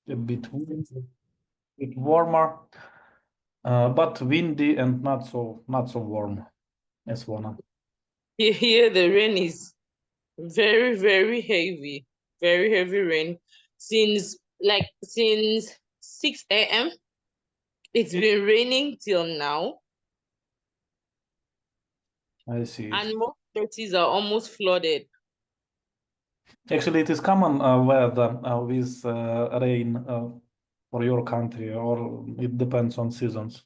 a bit warmer, but windy and not so warm as Warner. Here the rain is very, very heavy. Very heavy rain. Since 6 a.m. It's been raining till now. I see it. And most cities are almost flooded. Actually, it is common weather with rain for your country, or it depends on seasons.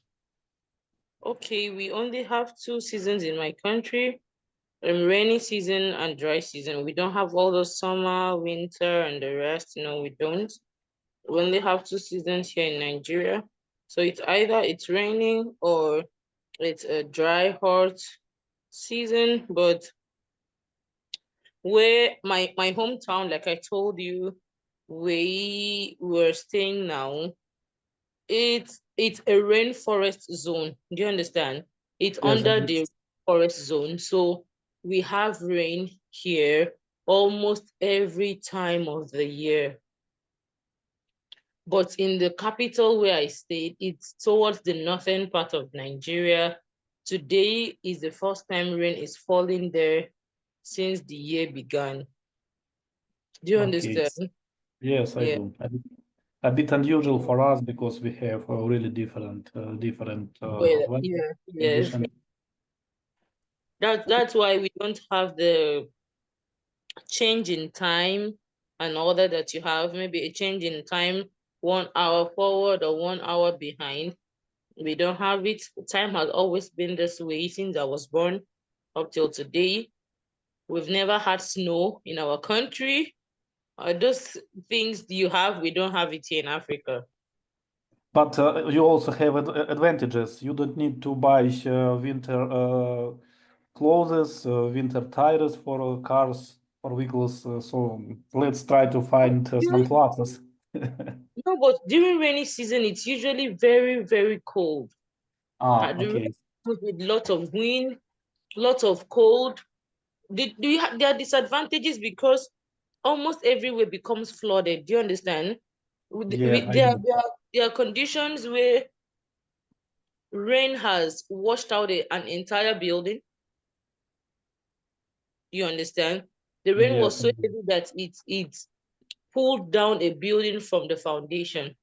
Okay, we only have two seasons in my country, rainy season and dry season. We don't have all the summer, winter, and the rest. No, we don't. We only have two seasons here in Nigeria. So it's either it's raining or it's a dry, hot season. But where my hometown, like I told you, we were staying now, it's a rainforest zone. Do you understand? It's Yes, under the forest zone. So we have rain here almost every time of the year. But in the capital where I stayed, it's towards the northern part of Nigeria. Today is the first time rain is falling there since the year began. Do you okay. understand? Yes, I Yeah. do. A bit unusual for us because we have a really different Well, weather yeah, yes. conditions. That's why we don't have the change in time and all that you have. Maybe a change in time, 1 hour forward or 1 hour behind. We don't have it. Time has always been this way since I was born up till today. We've never had snow in our country. Those things you have, we don't have it here in Africa. But you also have advantages. You don't need to buy winter clothes, winter tires for cars or vehicles. So let's try to find some pluses. No, but during rainy season, it's usually very, very cold. Ah, At the okay. rain with lots of wind, lots of cold. Do you have there are disadvantages because almost everywhere becomes flooded. Do you understand? Yeah, I There, do. there are conditions where rain has washed out an entire building. You understand? The rain was Yes, I so do. heavy that it pulled down a building from the foundation.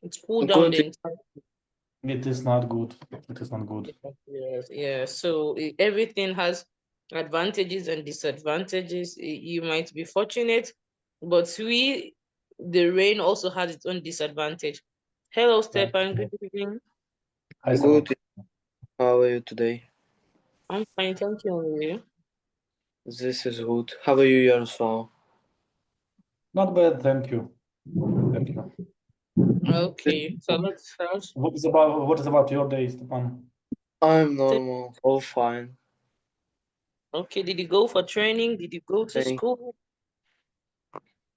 It pulled down the Good. entire. It is not good. It is not good. Yes, yeah. So everything has advantages and disadvantages. You might be fortunate, but the rain also has its own disadvantage. Hello, Stefan. Good evening. Hi, Sarah. Good. How are you today? I'm fine, thank you. And you? This is good. How are you, Yaroslav? Not bad, thank you. Thank you. Okay, so let's start. What is about your day, Stefan? I'm normal. All fine. Okay, did you go for training? Did you go to Thank. school?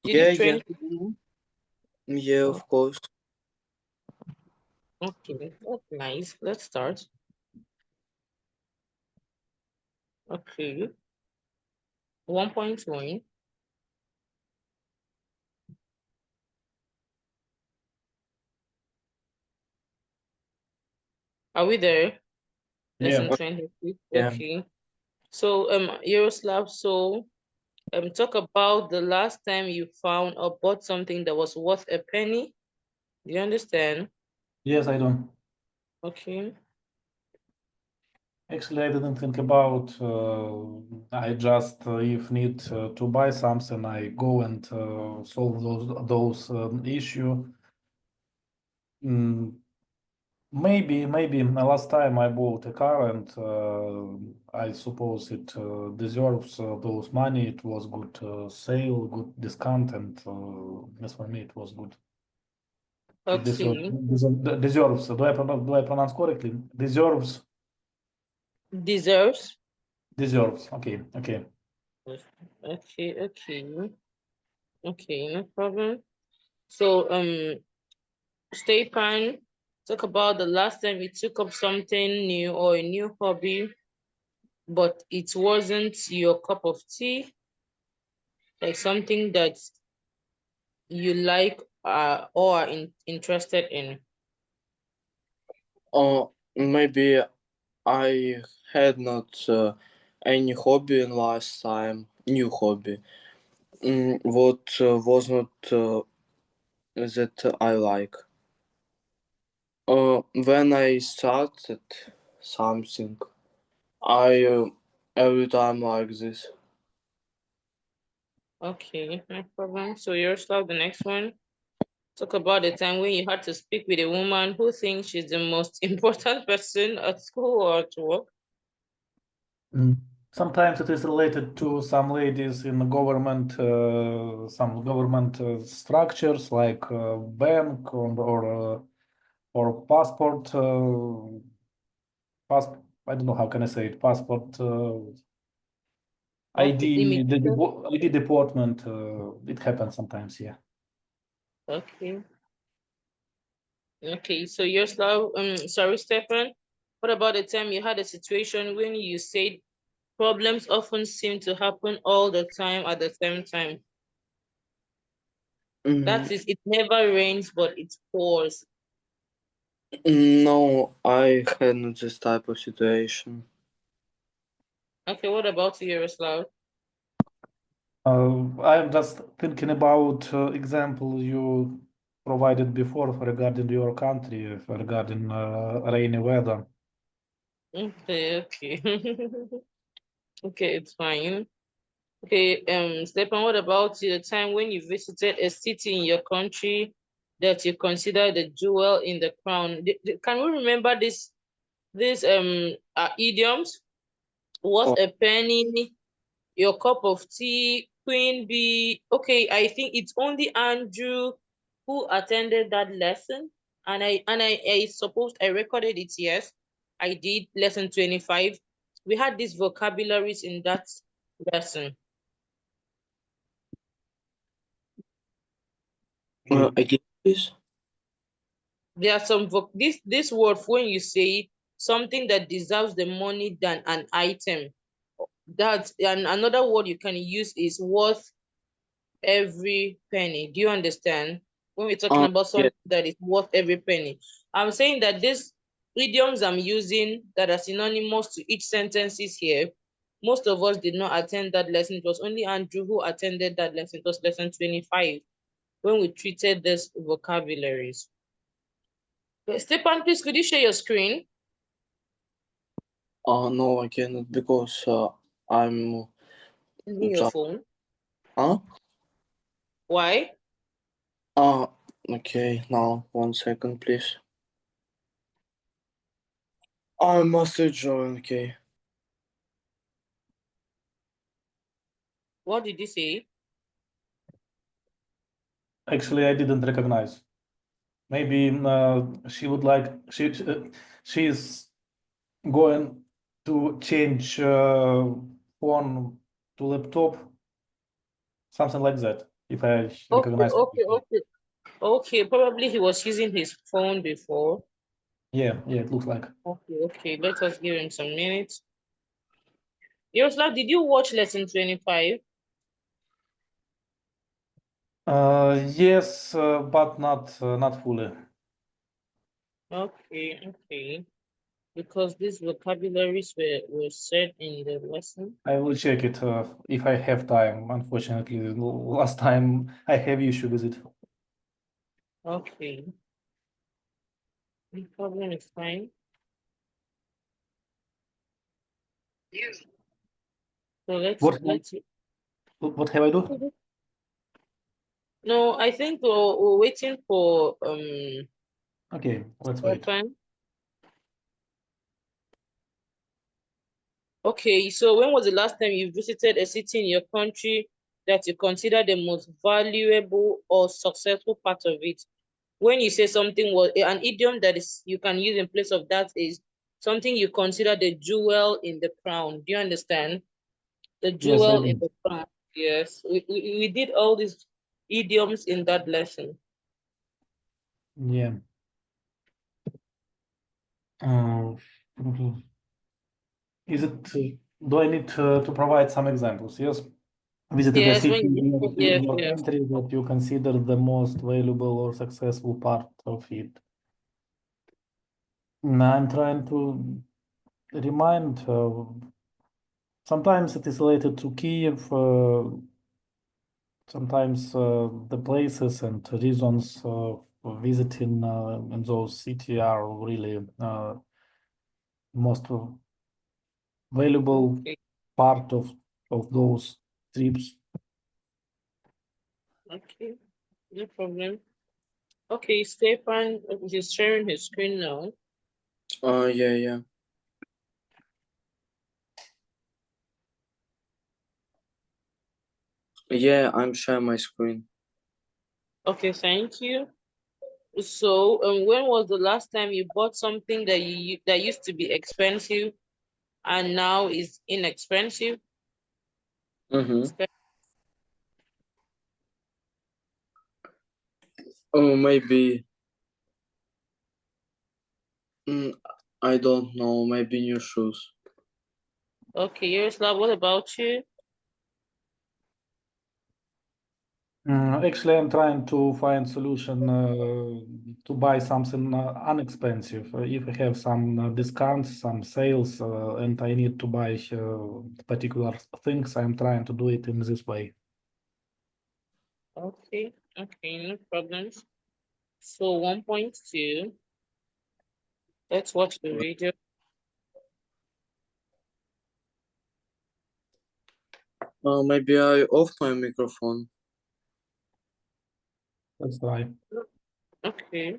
Did you Yeah, yeah, train today? yeah. Oh, Of course. okay, that's nice. Let's start. Okay, 1.1. Are we there? Lesson Yeah. 26. Yeah. Okay. So, Yaroslav, so talk about the last time you found or bought something that was worth a penny. Do you understand? Yes, I do. Okay. Actually, I didn't think about. I just if need to buy something, I go and solve those issue. Mm, maybe last time I bought a car and I suppose it deserves those money. It was good sale, good discount, and as for me, it was good. It Okay. deserves. Do I pronounce correctly? Deserves. Deserves. Deserves. Okay. Okay. Okay. Okay. Okay. No problem. So, Stepan, talk about the last time you took up something new or a new hobby, but it wasn't your cup of tea, like something that you like or are interested in? Maybe I had not any hobby in last time, new hobby. What was not that I like. When I started something, I every time like this. Okay, no problem. So Yaroslav, the next one. Talk about the time when you had to speak with a woman who thinks she's the most important person at school or at work. Sometimes it is related to some ladies in the government, some government structures like bank or passport. I don't know how can I say it. Passport Okay, ID, the immigration. ID department. It happens sometimes. Yeah. Okay. Okay, so Yaroslav, sorry, Stefan. What about the time you had a situation when you said problems often seem to happen all the time at the same time? That is, it never rains, but it pours. No, I had not this type of situation. Okay, what about you, Yaroslav? I'm just thinking about example you provided before regarding your country, regarding rainy weather. Okay, okay. Okay, it's fine. Okay, Stefan, what about the time when you visited a city in your country that you consider the jewel in the crown? Can we remember these idioms? Worth Oh, a penny, your cup of tea, queen bee. Okay, I think it's only Andrew who attended that lesson, and I suppose I recorded it. Yes, I did lesson 25. We had these vocabularies in that lesson. Okay. again, please. There are some this word when you say something that deserves the money than an item. That's and another word you can use is worth every penny. Do you understand? When we're talking about Yeah. something that is worth every penny, I'm saying that these idioms I'm using that are synonymous to each sentences here, most of us did not attend that lesson. It was only Andrew who attended that lesson. It was lesson 25 when we treated these vocabularies. Okay, Stepan, please could you share your screen? No, I cannot because I'm Using your just. phone. Huh? Why? Okay. Now 1 second, please. I must join. Okay. What did you say? Actually, I didn't recognize. Maybe she would like she's going to change phone to laptop, something like that. If I Okay, recognize okay, correctly. okay. Okay, probably he was using his phone before. Yeah, it looks like. Okay, okay. Let us give him some minutes. Yaroslav, did you watch lesson 25? Yes, but not fully. Okay, okay. Because these vocabularies were said in the lesson. I will check it if I have time. Unfortunately, last time I have issue with it. Okay. No problem, is fine. So What let's what have I do? no, I think we're waiting for Okay, let's wait. Stefan. Okay, so when was the last time you visited a city in your country that you consider the most valuable or successful part of it? When you say something was an idiom that is you can use in place of that is something you consider the jewel in the crown. Do you understand? The Yes, I jewel in do. the crown. Yes, we did all these idioms in that lesson. Yeah. Uh, is it? Do I need to provide some examples? Yes. visited a Yes, city when you in yes, your yes. country that you consider the most valuable or successful part of it. I'm trying to remind, sometimes it is related to Kiev, sometimes the places and reasons for visiting in those city are really most valuable Okay, part of those trips. okay, no problem. Okay, Stefan is sharing his screen now. Yeah. Yeah, I'm sharing my screen. Okay, thank you. So, when was the last time you bought something that used to be expensive and now is inexpensive? Mm-hmm. Oh, maybe. I don't know. Maybe new shoes. Okay, Yaroslav, what about you? Actually, I'm trying to find solution to buy something inexpensive. If I have some discounts, some sales, and I need to buy particular things, I'm trying to do it in this way. Okay, okay, no problems. So 1.2, let's watch the video. Maybe I off my microphone. Let's try. Okay.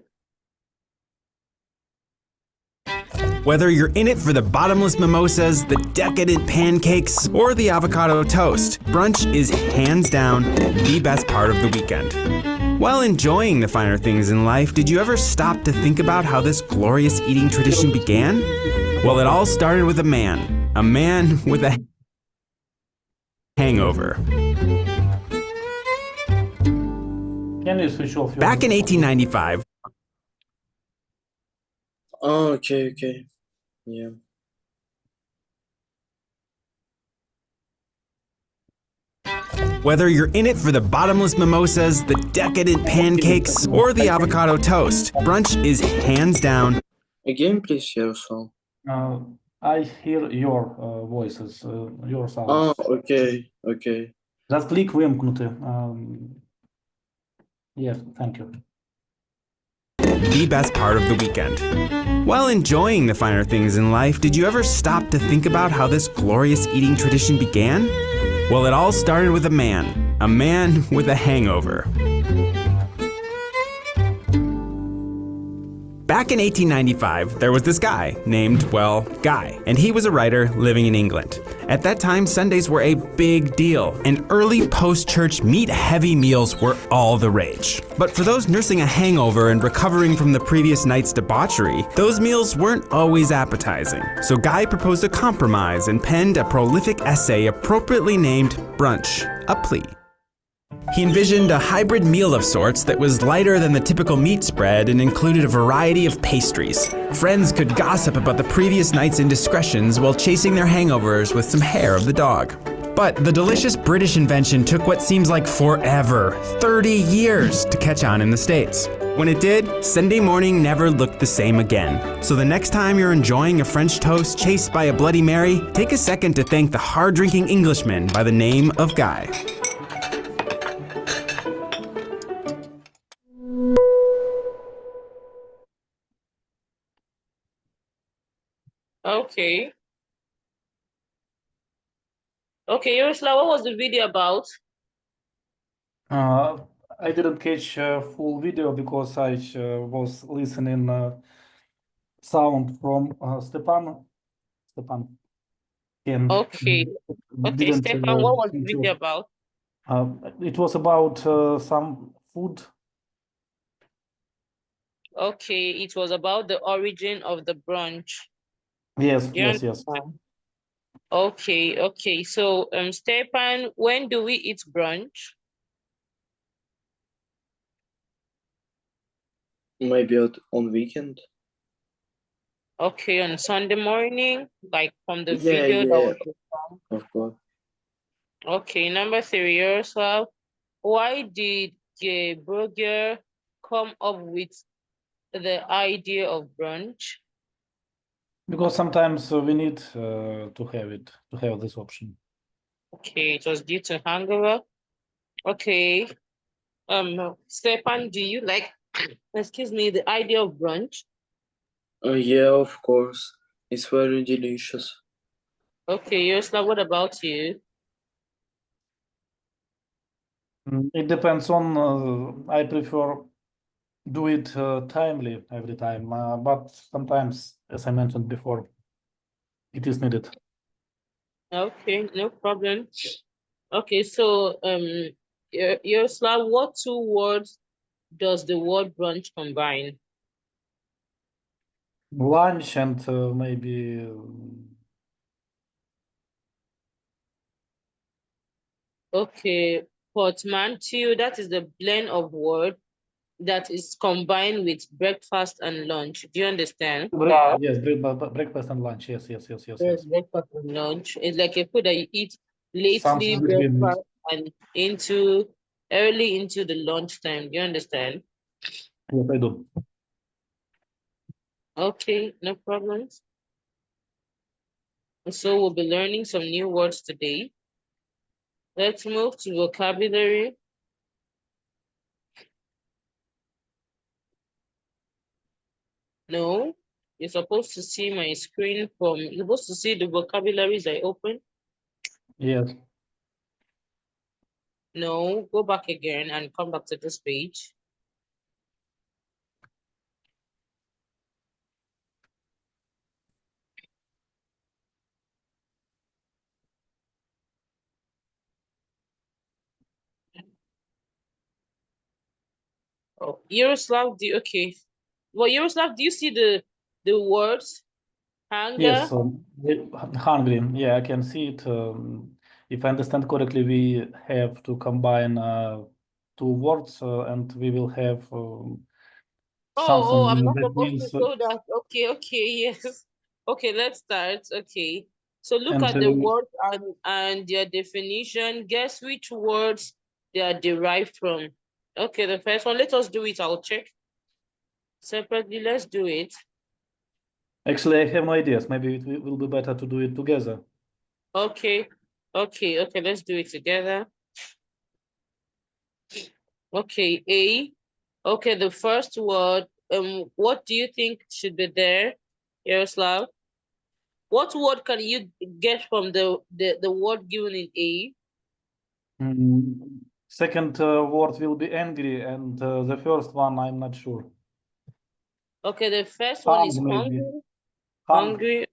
Whether you're in it for the bottomless mimosas, the decadent pancakes, or the avocado toast, brunch is hands down the best part of the weekend. While enjoying the finer things in life, did you ever stop to think about how this glorious eating tradition began? Well, it all started with a man with a hangover. Can you switch off your Back in 1895, Oh, okay. Yeah. whether you're in it for the bottomless mimosas, the decadent pancakes, or the avocado toast, brunch is hands down. Again, please, Yaroslav. I hear your voices, your Oh, sounds. okay. Just click вимкнути. Yes, thank you. The best part of the weekend. While enjoying the finer things in life, did you ever stop to think about how this glorious eating tradition began? Well, it all started with a man with a hangover. Back in 1895, there was this guy named, well, Guy, and he was a writer living in England. At that time, Sundays were a big deal, and early post-church meat-heavy meals were all the rage. But for those nursing a hangover and recovering from the previous night's debauchery, those meals weren't always appetizing. So Guy proposed a compromise and penned a prolific essay appropriately named Brunch, a Plea. He envisioned a hybrid meal of sorts that was lighter than the typical meat spread and included a variety of pastries. Friends could gossip about the previous night's indiscretions while chasing their hangovers with some hair of the dog. But the delicious British invention took what seems like forever, 30 years, to catch on in the States. When it did, Sunday morning never looked the same again. So the next time you're enjoying a French toast chased by a Bloody Mary, take a second to thank the hard-drinking Englishman by the name of Guy. Okay. Okay, Yaroslav, what was the video about? I didn't catch full video because I was listening sound from Stepan. Stepan. Ken Okay. Okay, didn't. Stefan, what was the video about? It was about some food. Okay, it was about the origin of the brunch. Yes, Do you understand? Okay. So, Stefan, when do we eat brunch? Maybe on weekend. Okay, on Sunday morning, like from the Yeah, video that was of course. Okay, number 3, Yaroslav. Why did Burger come up with the idea of brunch? Because sometimes we need to have this option. Okay, it was due to hangover. Okay. Stepan, do you like, excuse me, the idea of brunch? Yeah, of course. It's very delicious. Okay, Yaroslav, what about you? It depends on. I prefer do it timely every time, but sometimes, as I mentioned before, it is needed. Okay, no problem. Okay, so Yaroslav, what 2 words does the word brunch combine? Lunch and maybe Okay, portmanteau, that is the blend of word that is combined with breakfast and lunch. Do you understand? yes, breakfast and lunch. Yes. Yes, breakfast and lunch. It's like a food that you eat lately, Something between. breakfast, and into early into the lunchtime. Do you understand? Yes, I do. Okay, no problems. So we'll be learning some new words today. Let's move to vocabulary. No, you're supposed to see my screen you're supposed to see the vocabularies I open. Yes. No, go back again and come back to this page. Oh, Yaroslav, okay. Well, Yaroslav, do you see the words hunger? Yes. Hungry. Yeah, I can see it. If I understand correctly, we have to combine 2 words, and we will have something I'm not that supposed to means show that. Okay, yes. Okay, let's start. Okay. So look and at the words and their definition. Guess which words they are derived from. Okay, the first one, let us do it. I'll check separately. Let's do it. actually I have no ideas. Maybe it will be better to do it together. Okay, let's do it together. Okay, A. Okay, the first word, what do you think should be there, Yaroslav? What word can you get from the word given in A? Second word will be angry, and the first one I'm not sure. Okay, the first one is Maybe. hungry.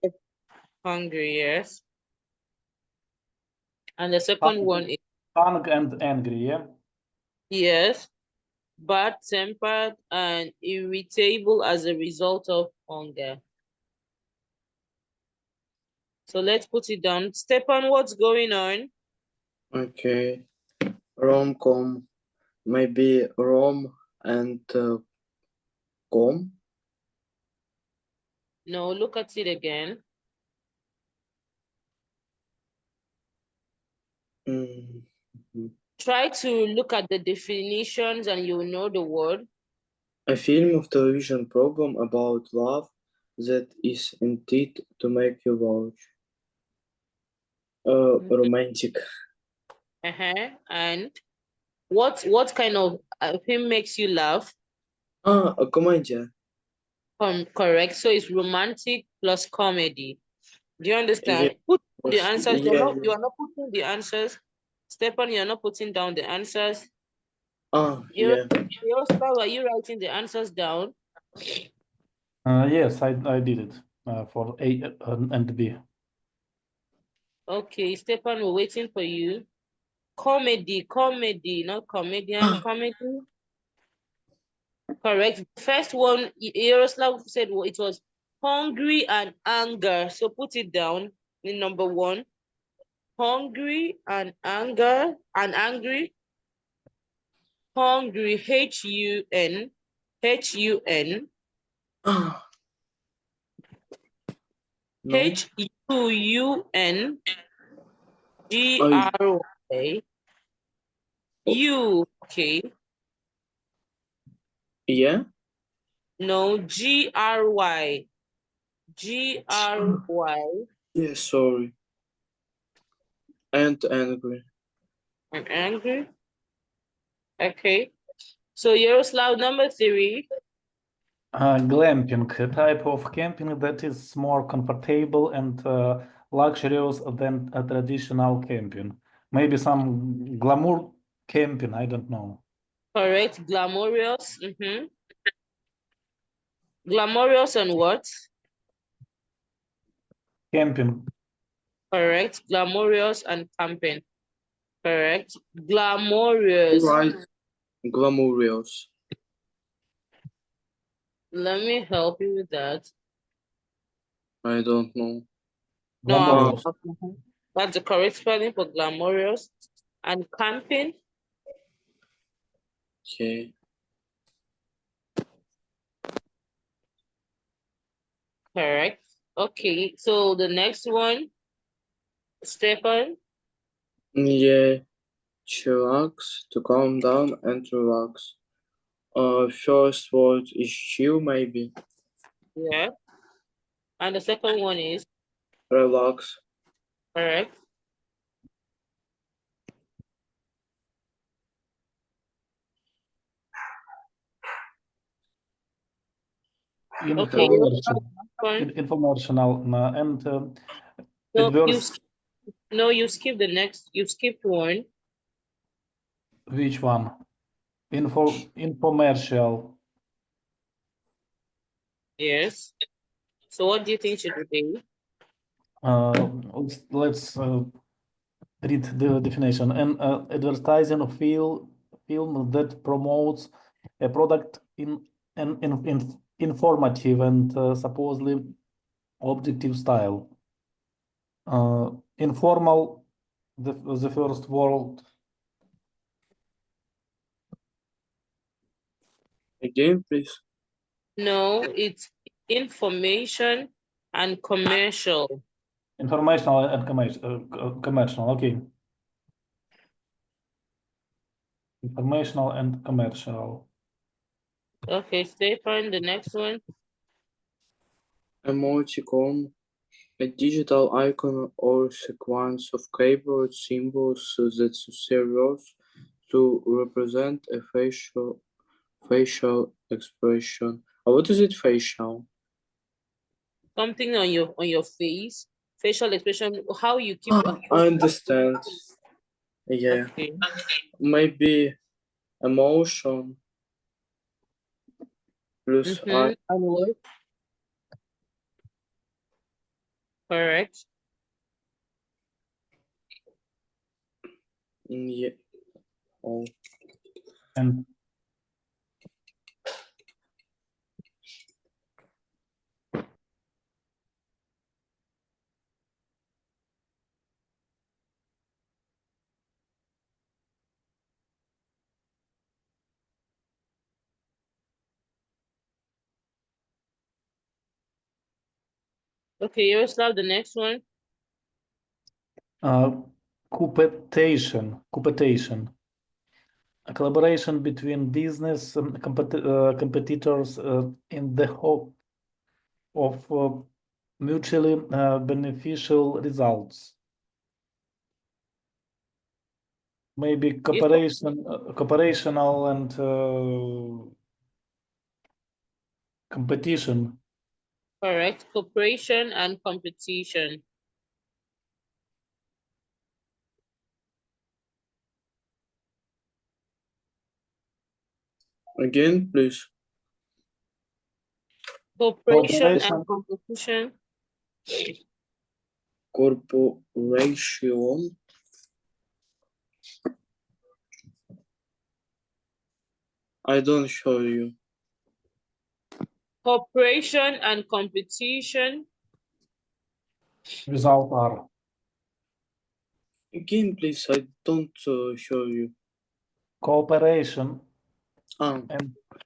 Hungry, yes. And the second one is Hung and angry, yeah? yes, bad-tempered and irritable as a result of hunger. So let's put it down. Stepan, what's going on? Okay. Rom-com. Maybe rom and com. No, look at it again. Try to look at the definitions and you'll know the word. A film of television program about love that is intended to make you watch. Romantic. And what kind of film makes you laugh? A comedy. Correct. So it's romantic plus comedy. Do you understand? Put the answers. You are not putting the answers. Stepan, you're not putting down the answers. Yaroslav, are you writing the answers down? Yes, I did it for A and B. Okay, Stepan, we're waiting for you. Comedy, not comedian, comedy. Correct. First one, Yaroslav said it was hungry and anger. So put it down in number 1. Hungry and anger and angry. Hungry, H-U-N, H-U-N, H-U-U-N, G-R-Y. Okay. UK. Yeah? No, GRY. GRY. Yeah, sorry. And angry. I'm angry. Okay. So Yaroslav, number 3. Glamping, a type of camping that is more comfortable and luxurious than a traditional camping. Maybe some glamour camping, I don't know. Correct. Glamorous. Glamorous and what? Camping. Correct. Glamorous and camping. Correct. Glamorous. Right. Glamorous. Let me help you with that. I don't know. No, Glamorous. that's the correct spelling for glamorous. And camping. Okay. Correct. Okay. So the next one, Stefan. Yeah. Chillax, to calm down and relax. First word is chill, maybe. Yeah. And the second one is Relax. correct. Okay. Informational and No, adverse. you skip the next. You skipped one. Which one? Infomercial. Yes. So what do you think should it be? Let's read the definition. An advertising film that promotes a product in an informative and supposedly objective style. Informal, the first word. Again, please. No, it's information and commercial. Informational and commercial. Okay. Informational and commercial. Okay, Stefan, the next one. Emoticon, a digital icon or sequence of keyboard symbols that serves to represent a facial expression. What is it, facial? Something on your face, facial expression, how you keep. I understand. Yeah, Okay. maybe emotion plus I. And what? Correct. Yeah. Oh. And Okay, Yaroslav, the next one. Cooptation. A collaboration between business competitors in the hope of mutually beneficial results. Maybe cooperational and competition. Correct. Cooperation and competition. Again, please. Cooperation and competition. Corporation. I don't show you. Cooperation and competition. Without R. Again, please. I don't show you. Cooperation Ah,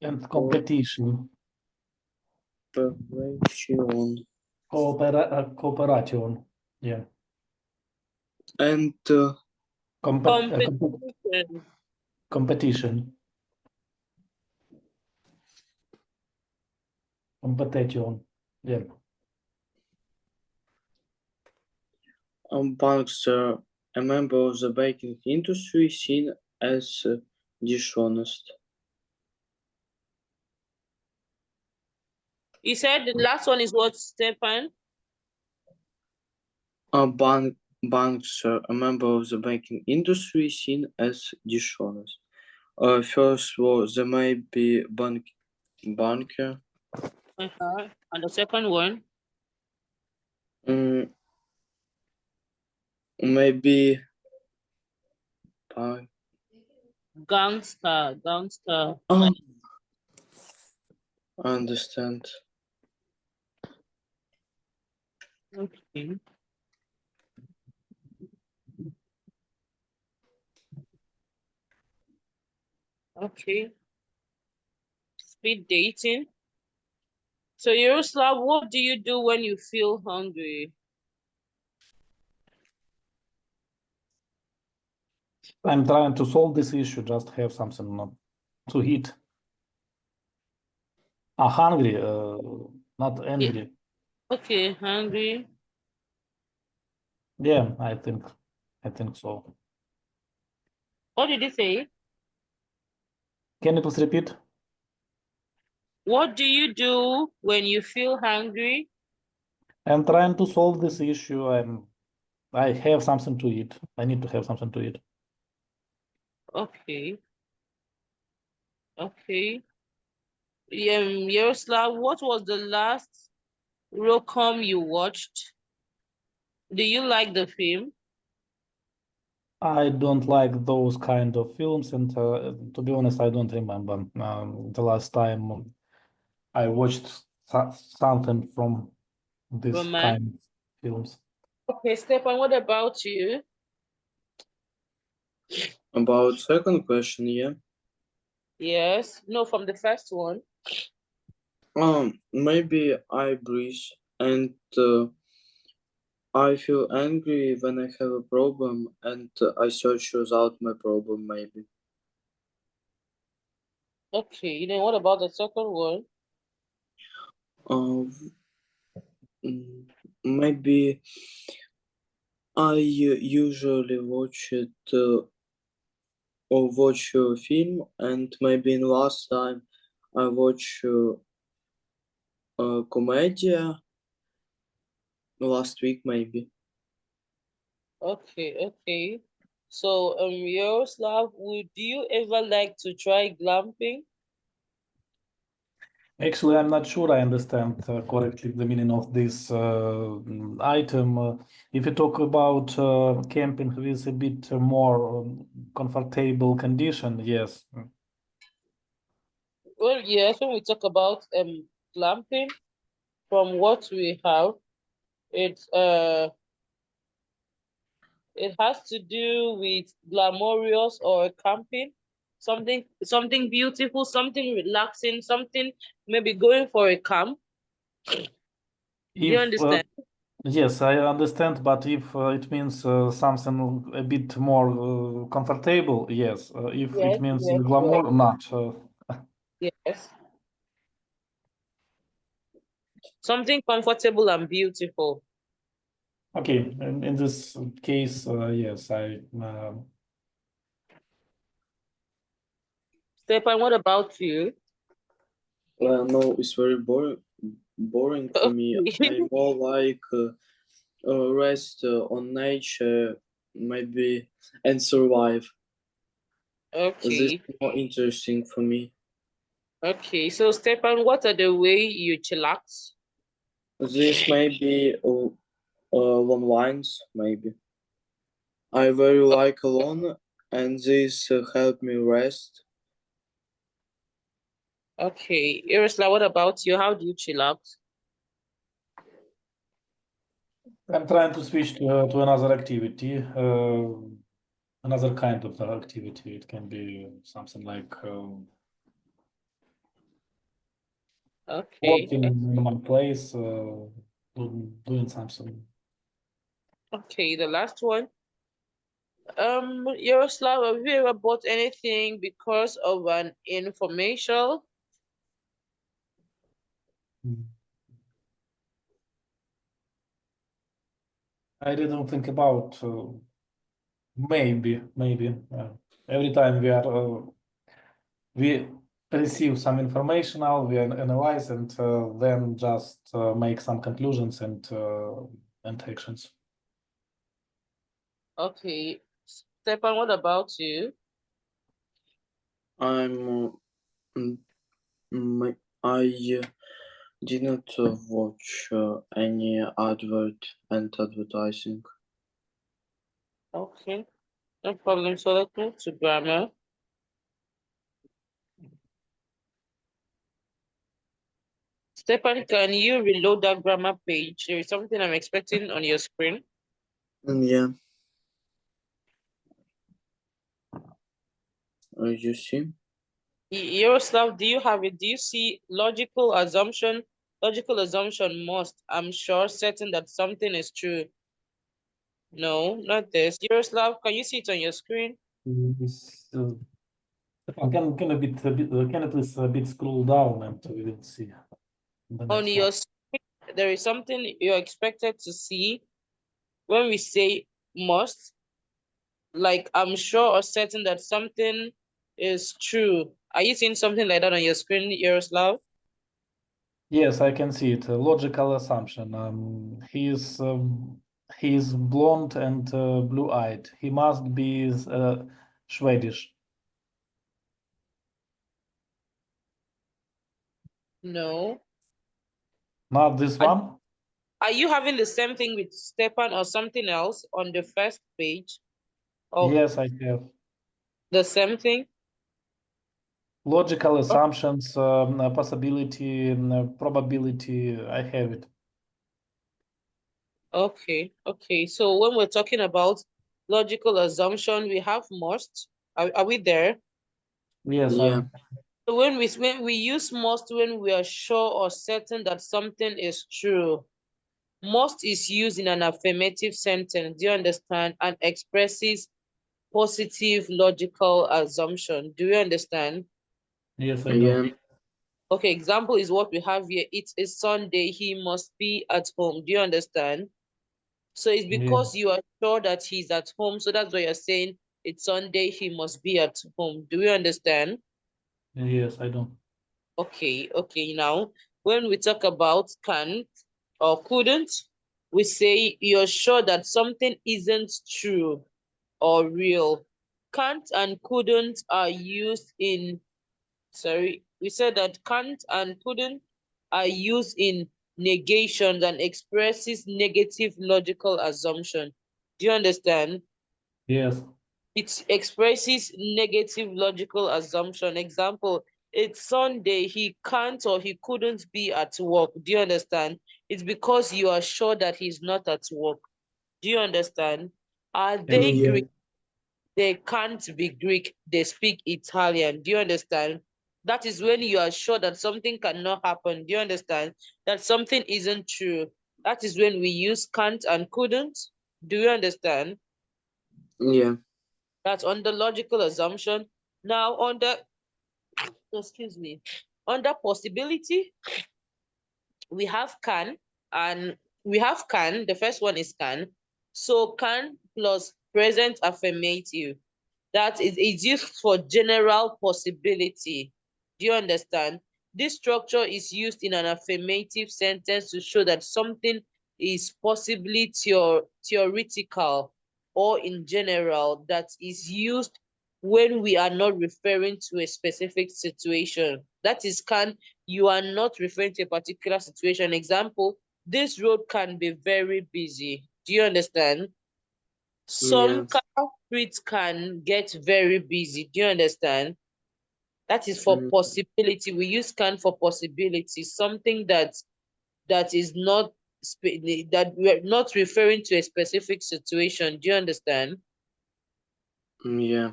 and competition. cooperation. Cooperation. Yeah. And Competition. Competition. Competition. Yeah. Bankster, a member of the banking industry seen as dishonest. You said the last one is what, Stefan? Bankster, a member of the banking industry seen as dishonest. First was there may be banker. And the second one? Maybe Gangster. I understand. Okay. Okay. Speed dating. So Yaroslav, what do you do when you feel hungry? I'm trying to solve this issue, just have something to eat. Hungry, not angry. Okay, hungry. Yeah, I think so. What did you say? Can you please repeat? What do you do when you feel hungry? I'm trying to solve this issue. I have something to eat. I need to have something to eat. Okay. Okay. Yaroslav, what was the last rom-com you watched? Do you like the film? I don't like those kind of films, and to be honest, I don't remember the last time I watched something from this Romance. kind of films. Okay, Stefan, what about you? About second question, yeah. Yes. No, from the first one. Maybe I breathe and I feel angry when I have a problem and I search out my problem maybe. Okay, then what about the second one? Maybe I usually watch it or watch a film and maybe in last time I watch Commedia last week maybe. Okay. So, Yaroslav, would you ever like to try glamping? Actually, I'm not sure I understand correctly the meaning of this item. If you talk about camping with a bit more comfortable condition, yes. Well, yes, when we talk about glamping, from what we have, it's it has to do with glamorous or camping, something beautiful, something relaxing, something maybe going for a camp. Do you If understand? yes, I understand, but if it means something a bit more comfortable, yes. If it means Yes. glamour, not. Yes. Something comfortable and beautiful. Okay, in this case, yes, Stefan, what about you? No, it's very boring for me. I more like rest on nature maybe and survive. This is Okay. more interesting for me. Okay. So, Stefan, what are the way you chillax? This may be long lines maybe. I very like alone and this help me rest. Okay. Irisla, what about you? How do you chillax? I'm trying to switch to another activity, another kind of activity. It can be something like Okay. working in one place, doing something. Okay. The last one. Yaroslav, have you ever bought anything because of an information? I didn't think about maybe. Every time we receive some information, we analyze and then just make some conclusions and actions. Okay. Stepan, what about you? I did not watch any advert and advertising. Okay, no problem. So let's move to grammar. Stepan, can you reload that grammar page? There is something I'm expecting on your screen. Yeah. You see? Yaroslav, do you have it? Do you see logical assumption? Logical assumption must, I'm sure, certain that something is true. No, not this. Yaroslav, can you see it on your screen? Can you please a bit scroll down and we will see the On next your one. screen, there is something you're expected to see when we say must, like I'm sure or certain that something is true. Are you seeing something like that on your screen, Yaroslav? Yes, I can see it. A logical assumption. He is blonde and blue-eyed. He must be Swedish. No. Not this one? Are you having the same thing with Stepan or something else on the first page of Yes, I have. the same thing? Logical assumptions, possibility, probability. I have it. Okay, okay. So when we're talking about logical assumption, we have must. Are we there? Yes, Yeah. So when we use must when we are sure or certain that something is true. Must is used in an affirmative sentence, do you understand? And expresses positive logical assumption. Do you understand? Yes, I Yeah. do. Okay, example is what we have here. It is Sunday, he must be at home. Do you understand? So it's Yeah. because you are sure that he's at home. So that's why you're saying it's Sunday, he must be at home. Do you understand? Yes, I do. Okay, okay. Now, when we talk about can or couldn't, we say you're sure that something isn't true or real. Can't and couldn't are used in, sorry, we said that can't and couldn't are used in negations and expresses negative logical assumption. Do you understand? Yes. It expresses negative logical assumption. Example, it's Sunday, he can't or he couldn't be at work. Do you understand? It's because you are sure that he's not at work. Do you understand? Are they Yes. Greek? They can't be Greek. They speak Italian. Do you understand? That is when you are sure that something cannot happen. Do you understand? That something isn't true. That is when we use can't and couldn't. Do you understand? Yeah. That's under logical assumption. Now, excuse me, under possibility, we have can and we have can. The first one is can. So can plus present affirmative. That is used for general possibility. Do you understand? This structure is used in an affirmative sentence to show that something is possibly theoretical or in general, that is used when we are not referring to a specific situation. That is can, you are not referring to a particular situation. Example, this road can be very busy. Do you understand? Yeah. Some car streets can get very busy. Do you understand? That is for Mm, possibility. We use can for possibility, something that is not that we're not referring to a specific situation. Do you understand? yeah.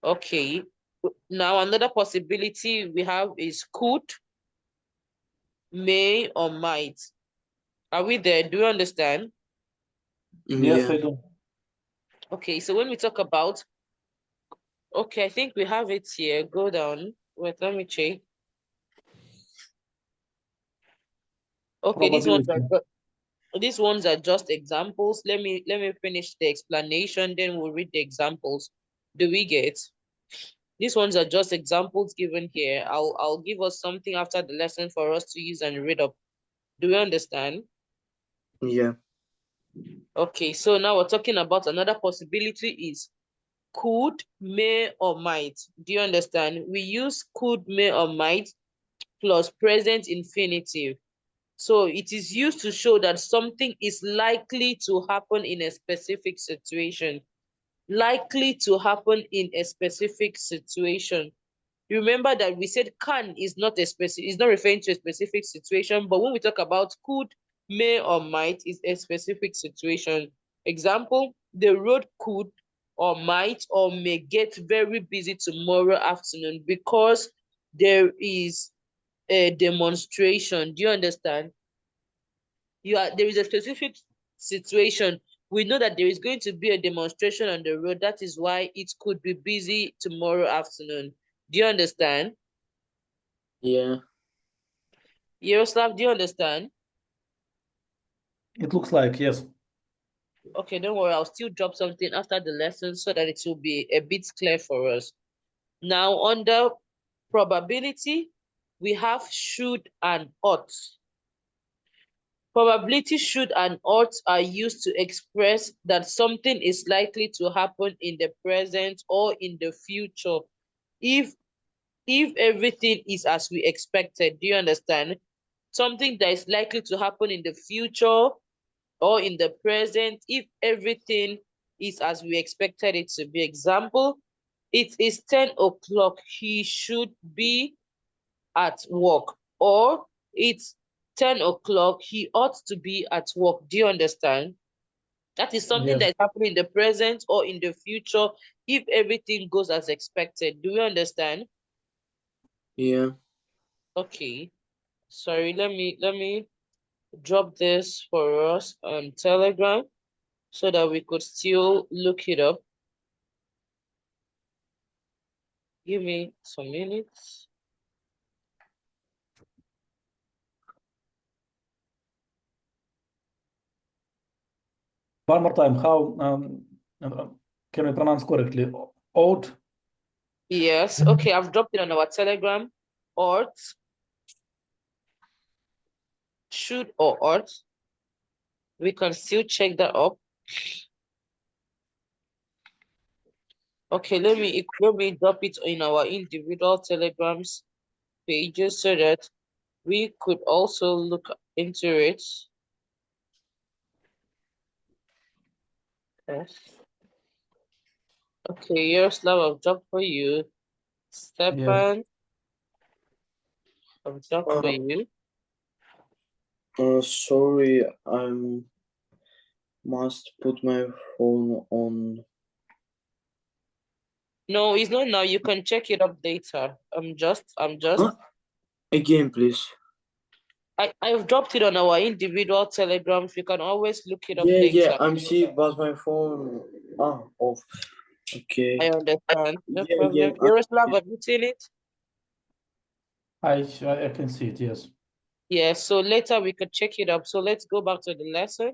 Okay. Now another possibility we have is could, may, or might. Are we there? Do you understand? Yes, Yeah. I do. Okay, so when we talk about, okay, I think we have it here. Go down. Wait, let me check. Okay, Probability. these ones are just examples. Let me finish the explanation, then we'll read the examples. Do we get? These ones are just examples given here. I'll give us something after the lesson for us to use and read up. Do we understand? Yeah. Okay, so now we're talking about another possibility is could, may, or might. Do you understand? We use could, may, or might plus present infinitive. So it is used to show that something is likely to happen in a specific situation. Likely to happen in a specific situation. Remember that we said can is not a specific, is not referring to a specific situation, but when we talk about could, may, or might, is a specific situation. Example, the road could or might or may get very busy tomorrow afternoon because there is a demonstration. Do you understand? There is a specific situation. We know that there is going to be a demonstration on the road. That is why it could be busy tomorrow afternoon. Do you understand? Yeah. Yaroslav, do you understand? It looks like, yes. Okay, don't worry. I'll still drop something after the lesson so that it will be a bit clear for us. Now, under probability, we have should and ought. Probability should and ought are used to express that something is likely to happen in the present or in the future if everything is as we expected. Do you understand? Something that is likely to happen in the future or in the present if everything is as we expected it to be. Example, it is 10 o'clock, he should be at work, or it's 10 o'clock, he ought to be at work. Do you understand? That is something Yes. that is happening in the present or in the future if everything goes as expected. Do you understand? Yeah. Okay. Sorry, let me drop this for us on Telegram so that we could still look it up. Give me some minutes. One more time, how can we pronounce correctly? Ought? Yes, okay, I've dropped it on our Telegram. Ought, should, or ought. We can still check that up. Okay, let me drop it in our individual Telegrams pages so that we could also look into it. Yes. Okay, Yaroslav, I've dropped for you. Stepan, I've dropped for you. Sorry, I must put my phone on. No, it's not now. You can check it up later. I'm just. Huh? Again, please. I've dropped it on our individual Telegrams. You can always look it up Yeah, later. I'm see, but my phone off. Okay. I understand. No Yeah, problem. Yaroslav, have you seen it? I can see it, yes. Yeah, so later we could check it up. So let's go back to the lesson.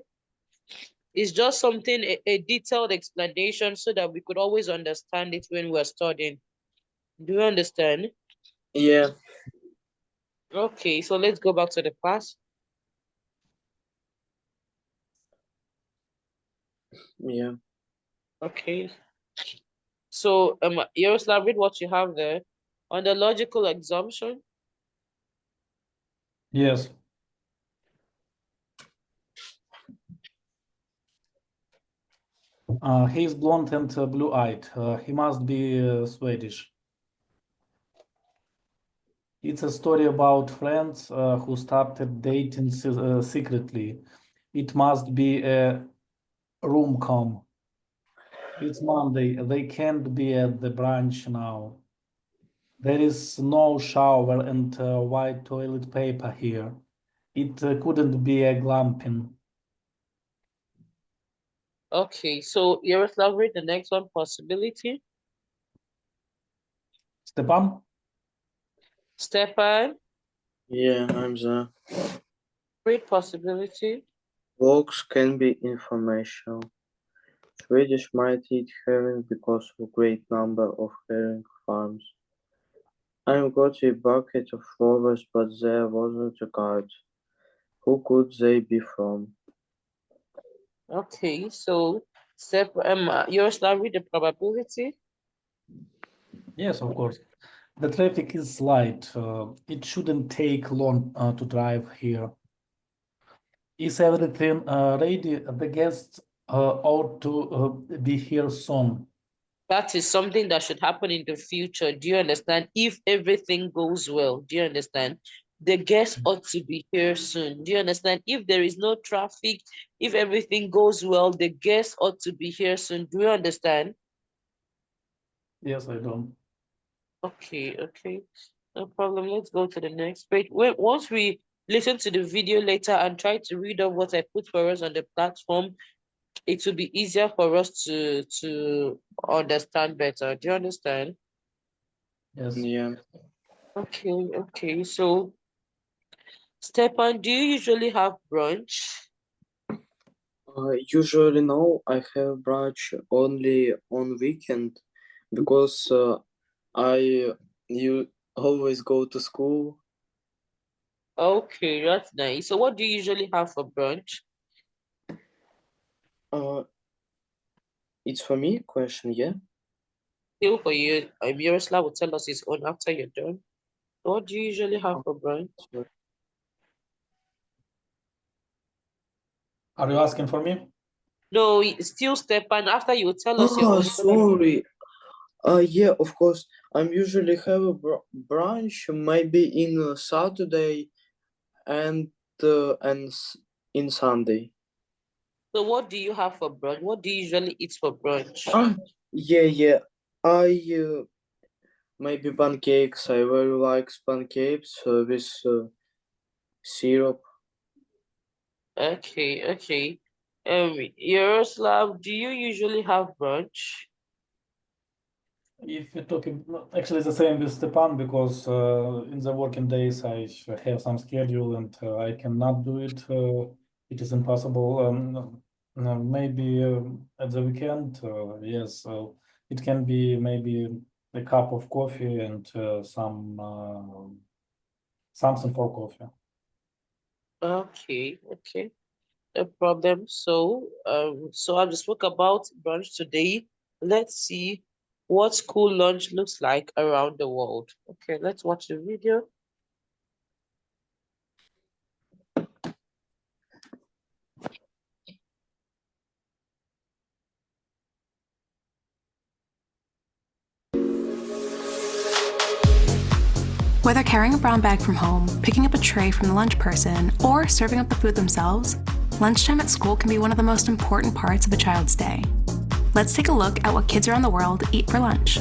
It's just something, a detailed explanation so that we could always understand it when we're studying. Do you understand? Yeah. Okay, so let's go back to the class. Yeah. Okay. So, Yaroslav, read what you have there. On the logical assumption. Yes. He is blonde and blue-eyed. He must be Swedish. It's a story about friends who started dating secretly. It must be a rom-com. It's Monday. They can't be at the branch now. There is no shower and white toilet paper here. It couldn't be a glamping. Okay, so Yaroslav, read the next one, possibility. Stepan? Stepan, Yeah, I'm there. read possibility. Walks can be informational. Swedish might eat herring because of great number of herring farms. I've got a bucket of flowers, but there wasn't a card. Who could they be from? Okay, so Yaroslav, read the probability. Yes, of course. The traffic is light. It shouldn't take long to drive here. Is everything ready? The guests ought to be here soon. That is something that should happen in the future. Do you understand? If everything goes well, do you understand? The guests ought to be here soon. Do you understand? If there is no traffic, if everything goes well, the guests ought to be here soon. Do you understand? Yes, I don't. Okay, okay. No problem. Let's go to the next page. Once we listen to the video later and try to read up what I put for us on the platform, it will be easier for us to understand better. Do you understand? Yes. Yeah. Okay, okay. So, Stepan, do you usually have brunch? Usually no, I have brunch only on weekend because you always go to school. Okay, that's nice. So, what do you usually have for brunch? It's for me question, yeah? Still for you, Miroslav will tell us his own after you're done. What do you usually have for brunch? Are you asking for me? No, still Stepan. After you will tell us your Oh, own. sorry. Yeah, of course. I'm usually have a brunch maybe in Saturday and in Sunday. So, what do you have for brunch? What do you usually eat for brunch? Yeah. I maybe pancakes. I very like pancakes with syrup. Okay, okay. Yaroslav, do you usually have brunch? If you're talking, actually the same with Stepan, because in the working days I have some schedule and I cannot do it. It is impossible. Maybe at the weekend, yes, it can be maybe a cup of coffee and something for coffee. Okay, okay. No problem. So I just spoke about brunch today. Let's see what school lunch looks like around the world. Okay, let's watch the video. Whether carrying a brown bag from home, picking up a tray from the lunch person, or serving up the food themselves, lunchtime at school can be one of the most important parts of a child's day. Let's take a look at what kids around the world eat for lunch.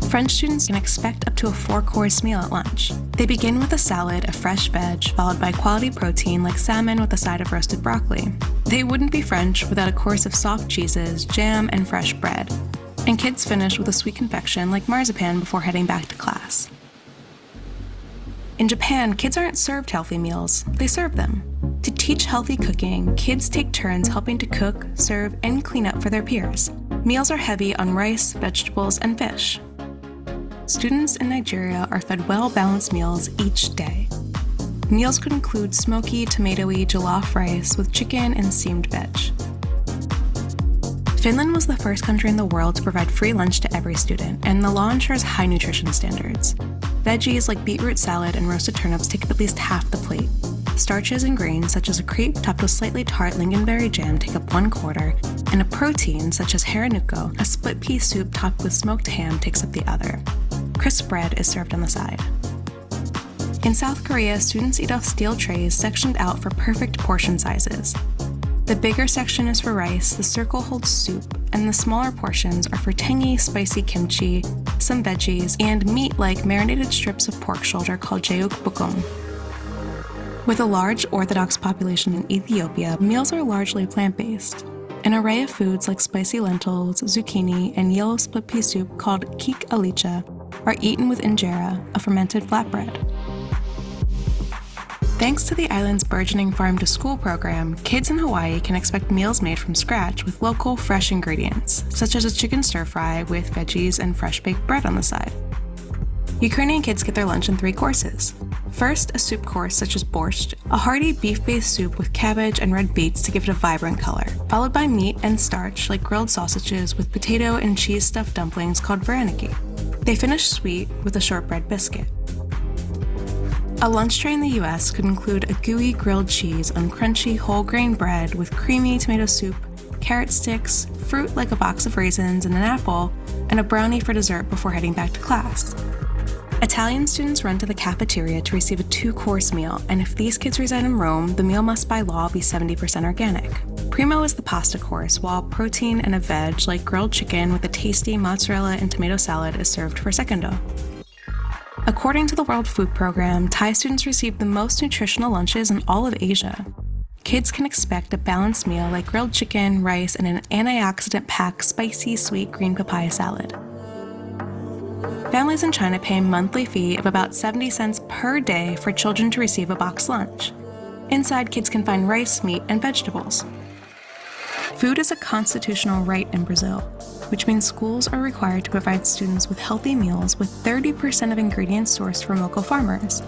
French students can expect up to a 4-course meal at lunch. They begin with a salad of fresh veg, followed by quality protein like salmon with a side of roasted broccoli. They wouldn't be French without a course of soft cheeses, jam, and fresh bread. And kids finish with a sweet confection like marzipan before heading back to class. In Japan, kids aren't served healthy meals, they serve them. To teach healthy cooking, kids take turns helping to cook, serve, and clean up for their peers. Meals are heavy on rice, vegetables, and fish. Students in Nigeria are fed well-balanced meals each day. Meals could include smoky, tomatoey jollof rice with chicken and steamed veg. Finland was the first country in the world to provide free lunch to every student, and the law ensures high nutrition standards. Veggies like beetroot salad and roasted turnips take up at least half the plate. Starches and grains such as a crepe topped with slightly tart lingonberry jam take up 1/4, and a protein such as haranuko, a split pea soup topped with smoked ham, takes up the other. Crisp bread is served on the side. In South Korea, students eat off steel trays sectioned out for perfect portion sizes. The bigger section is for rice, the circle holds soup, and the smaller portions are for tangy, spicy kimchi, some veggies, and meat like marinated strips of pork shoulder called jeukbukgung. With a large Orthodox population in Ethiopia, meals are largely plant-based. An array of foods like spicy lentils, zucchini, and yellow split pea soup called kik alicha are eaten with injera, a fermented flatbread. Thanks to the island's burgeoning farm-to-school program, kids in Hawaii can expect meals made from scratch with local, fresh ingredients, such as a chicken stir-fry with veggies and fresh-baked bread on the side. Ukrainian kids get their lunch in 3 courses. First, a soup course such as borscht, a hearty beef-based soup with cabbage and red beets to give it a vibrant color, followed by meat and starch like grilled sausages with potato and cheese-stuffed dumplings called vareniki. They finish sweet with a shortbread biscuit. A lunch tray in the US could include a gooey grilled cheese on crunchy whole grain bread with creamy tomato soup, carrot sticks, fruit like a box of raisins and an apple, and a brownie for dessert before heading back to class. Italian students run to the cafeteria to receive a 2-course meal, and if these kids reside in Rome, the meal must by law be 70% organic. Primo is the pasta course, while protein and a veg like grilled chicken with a tasty mozzarella and tomato salad is served for secondo. According to the World Food Program, Thai students receive the most nutritional lunches in all of Asia. Kids can expect a balanced meal like grilled chicken, rice, and an antioxidant-packed spicy sweet green papaya salad. Families in China pay a monthly fee of about 70 cents per day for children to receive a boxed lunch. Inside, kids can find rice, meat, and vegetables. Food is a constitutional right in Brazil, which means schools are required to provide students with healthy meals with 30% of ingredients sourced from local farmers.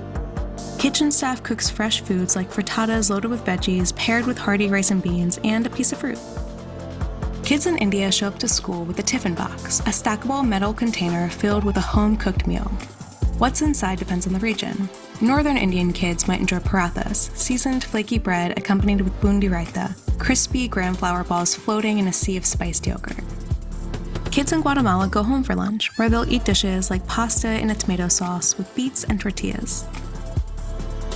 Kitchen staff cooks fresh foods like frittatas loaded with veggies, paired with hearty rice and beans, and a piece of fruit. Kids in India show up to school with a tiffin box, a stackable metal container filled with a home-cooked meal. What's inside depends on the region. Northern Indian kids might enjoy parathas, seasoned flaky bread accompanied with bundi raita, crispy gram flour balls floating in a sea of spiced yogurt. Kids in Guatemala go home for lunch, where they'll eat dishes like pasta in a tomato sauce with beets and tortillas.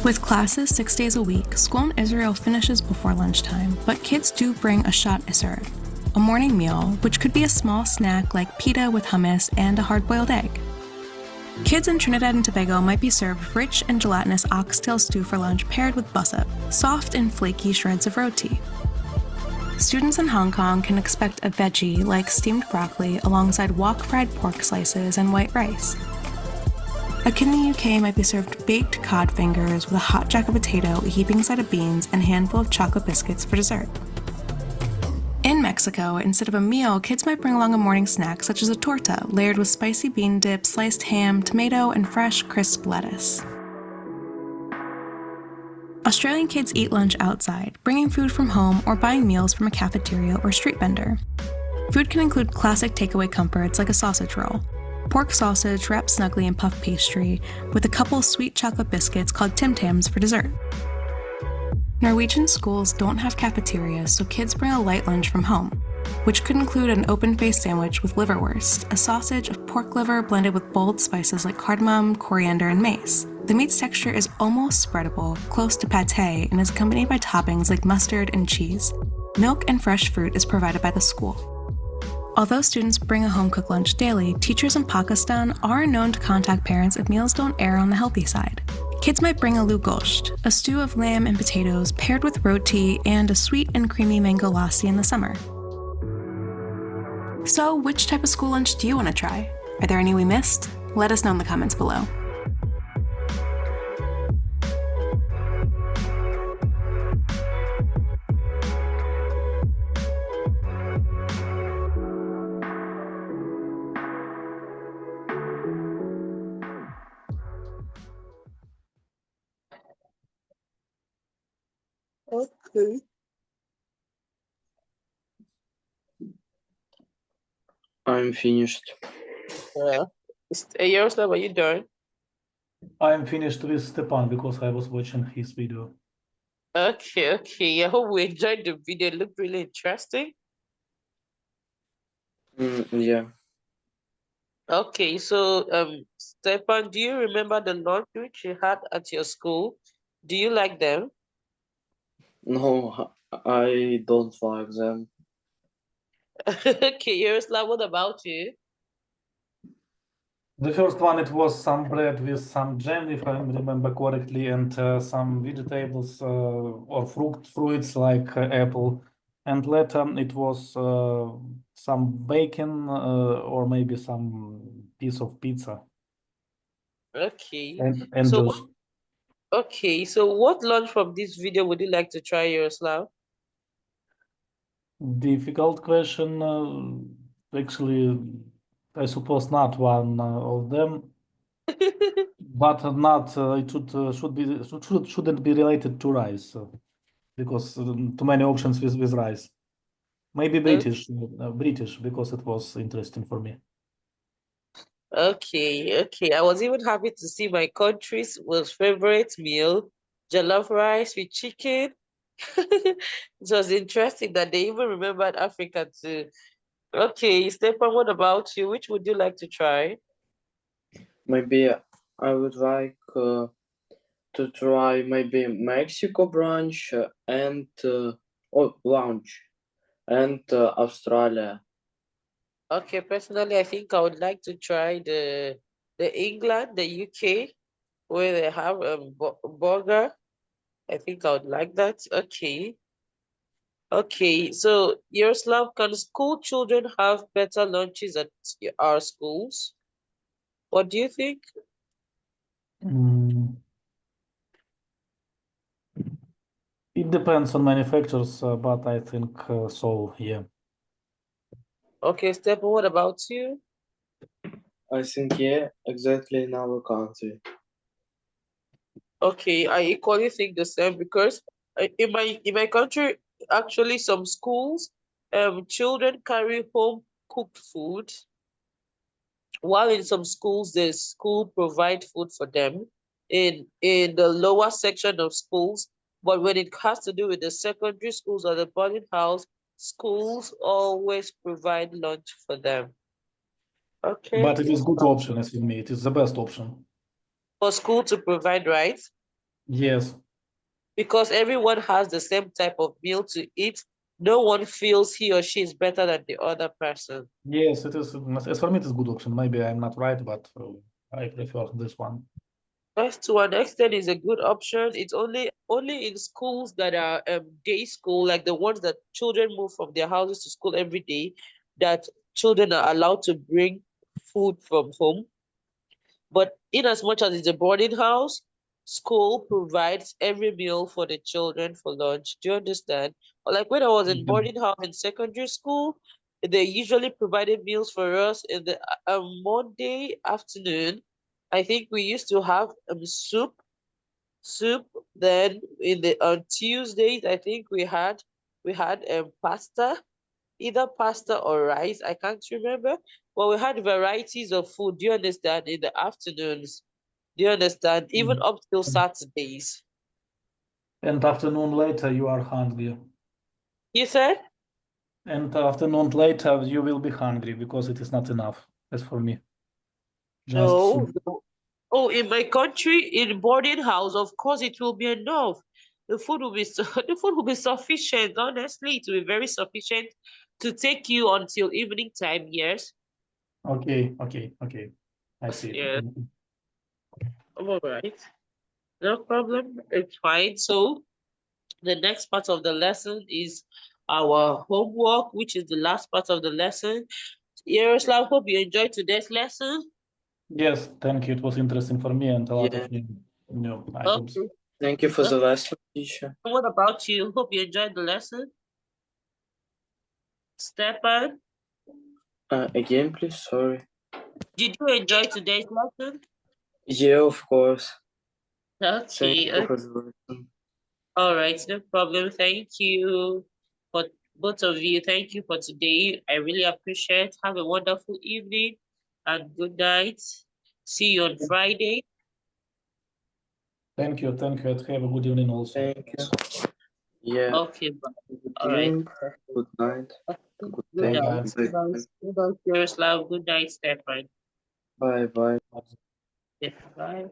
With classes 6 days a week, school in Israel finishes before lunchtime, but kids do bring a shat isser, a morning meal, which could be a small snack like pita with hummus and a hard-boiled egg. Kids in Trinidad and Tobago might be served rich and gelatinous oxtail stew for lunch paired with bussap, soft and flaky shreds of roti. Students in Hong Kong can expect a veggie like steamed broccoli alongside wok-fried pork slices and white rice. A kid in the UK might be served baked cod fingers with a hot jacket potato, a heaping side of beans, and a handful of chocolate biscuits for dessert. In Mexico, instead of a meal, kids might bring along a morning snack such as a torta layered with spicy bean dip, sliced ham, tomato, and fresh, crisp lettuce. Australian kids eat lunch outside, bringing food from home or buying meals from a cafeteria or street vendor. Food can include classic takeaway comforts like a sausage roll, pork sausage wrapped snugly in puff pastry, with a couple sweet chocolate biscuits called Tim Tams for dessert. Norwegian schools don't have cafeterias, so kids bring a light lunch from home, which could include an open-faced sandwich with liverwurst, a sausage of pork liver blended with bold spices like cardamom, coriander, and mace. The meat's texture is almost spreadable, close to pate, and is accompanied by toppings like mustard and cheese. Milk and fresh fruit is provided by the school. Although students bring a home-cooked lunch daily, teachers in Pakistan are known to contact parents if meals don't err on the healthy side. Kids might bring aloo gosht, a stew of lamb and potatoes paired with roti and a sweet and creamy mango lassi in the summer. So, which type of school lunch do you want to try? Are there any we missed? Let us know in the comments below. Okay. I'm finished. Yeah. Yaroslav, are you done? I'm finished with Stepan because I was watching his video. Okay. I hope we enjoyed the video. It looked really interesting. Yeah. Okay, so Stepan, do you remember the lunch which you had at your school? Do you like them? No, I don't like them. Okay, Yaroslav, what about you? The first one, it was some bread with some jam, if I remember correctly, and some vegetables or fruits like apple. And later it was some bacon or maybe some piece of pizza Okay. and So juice. okay, so what lunch from this video would you like to try, Yaroslav? Difficult question. Actually, I suppose not one of them, but not. It shouldn't be related to rice because too many options with rice. Maybe British because it was interesting for me. Okay, okay. I was even happy to see my country's most favorite meal, jollof rice with chicken. It was interesting that they even remembered Africa too. Okay, Stefan, what about you? Which would you like to try? Maybe I would like to try maybe Mexico brunch and or lunch and Australia. Okay, personally, I think I would like to try the England, the UK, where they have a burger. I think I would like that. Okay. Okay, so Yaroslav, can school children have better lunches at our schools? What do you think? Mm, It depends on manufacturers, but I think so. Yeah. Okay, Stephen, what about you? I think yeah, exactly in our country. Okay, I equally think the same because in my country, actually, some schools, children carry home cooked food, while in some schools, the school provide food for them in the lower section of schools. But when it has to do with the secondary schools or the boarding house, schools always provide lunch for them. Okay, But it is good option, as for me. It is the best option. for school to provide, right? Yes. Because everyone has the same type of meal to eat. No one feels he or she is better than the other person. Yes, it is. As for me, it is good option. Maybe I'm not right, but I prefer this one. Yes, to an extent, is a good option. It's only in schools that are day school, like the ones that children move from their houses to school every day, that children are allowed to bring food from home. But in as much as it's a boarding house, school provides every meal for the children for lunch. Do you understand? Or like when I was in Yeah. boarding house in secondary school, they usually provided meals for us in the Monday afternoon. I think we used to have soup. Then in the on Tuesdays, I think we had pasta, either pasta or rice. I can't remember, but we had varieties of food. Do you understand? In the afternoons, do you understand? Even Mm. up till Saturdays. And afternoon later, you are hungry. You said? And afternoon later, you will be hungry because it is not enough. As for me, just No. soup. No. Oh, in my country, in boarding house, of course, it will be enough. The food will be the food will be sufficient. Honestly, it will be very sufficient to take you until evening time. Yes. Okay, okay, okay. I see it. Yeah. All right. No problem. It's fine. So the next part of the lesson is our homework, which is the last part of the lesson. Yaroslav, hope you enjoyed today's lesson. Yes, thank you. It was interesting for me and a lot Yeah. of new items. Okay. Thank you for the lesson, teacher. What about you? Hope you enjoyed the lesson. Stepan, Again, please. Sorry. did you enjoy today's lesson? Yeah, of course. Thank Okay. you for the lesson. All right. No problem. Thank you for both of you. Thank you for today. I really appreciate. Have a wonderful evening and good night. See you on Friday. Thank you, and have a good evening also. Thank you. Yeah. Okay. Good All right. evening. Good night. Good Good day. night. Good night. Good night, Yaroslav. Good night, Stefan. Bye bye. Bye.